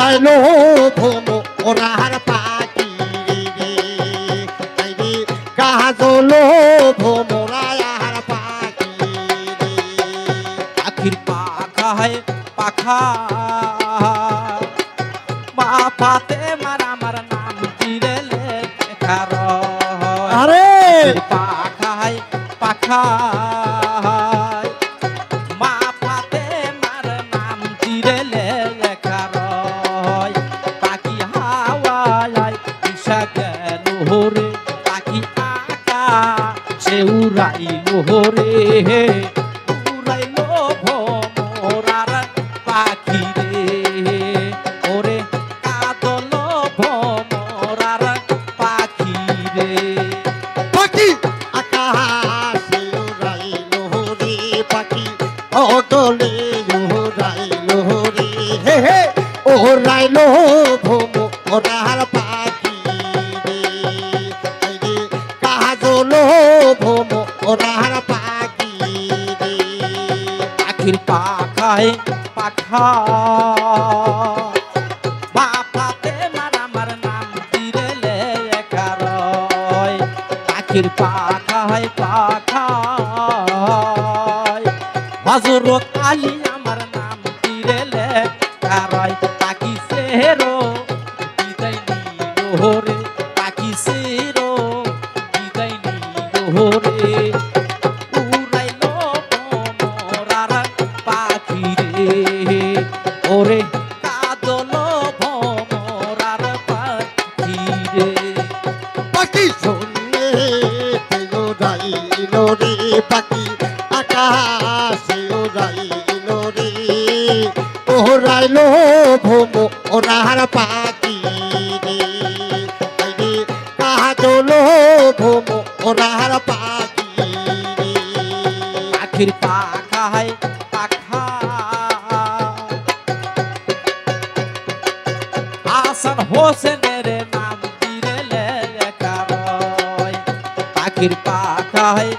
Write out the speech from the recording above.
ওরাইলো ভোমরার পাখি রে রে কাজলো ভোমরার পাখি রে পাখির পাখা হয় পাখা মা পাতে মার আমার নাম চিরে লেখা রয় আরে পাখা হয় পাখা মা পাতে মার নাম চিরে লেখা রয় পাখি হাওয়ায় দিশা গেল রে পাখি আকা সে উড়াইল রে উড়াইলো ভোমরার পাখি রে ওরে কাঁদলো ভোমরার পাখি রে পাখি আকাশে উড়াইলো রে পাখি অগলে উড়াইলো রে হে হে উড়াইলো ভোমরার পাখি রে রে কাজলো ভোমরার পাখি রে পাখির পাখায় পাখা বাপাতে মার আমার নাম চিরে লেখা রয় পাখির পাখায় পাখা হযরত আলী আমার নাম চিরে লেখা রয় পাখি সেরো বিদায় নিল রে পাখি সেরো বিদায় নিল রে উড়াইলো ভোমরার পাখি রে ওরে কাঁদলো ভোমরার পাখি রে পাখি শুনলে উড়াইলো রে পাখি আকাশে উড়াইলো রে উড়াইলো ভোমরার পাখি রে রে কাজলো ভোমরার পাখি রে পাখির পাখায় পাখা হাসান হোসেনের নাম চিরে লেখা রয় পাখির পাখায়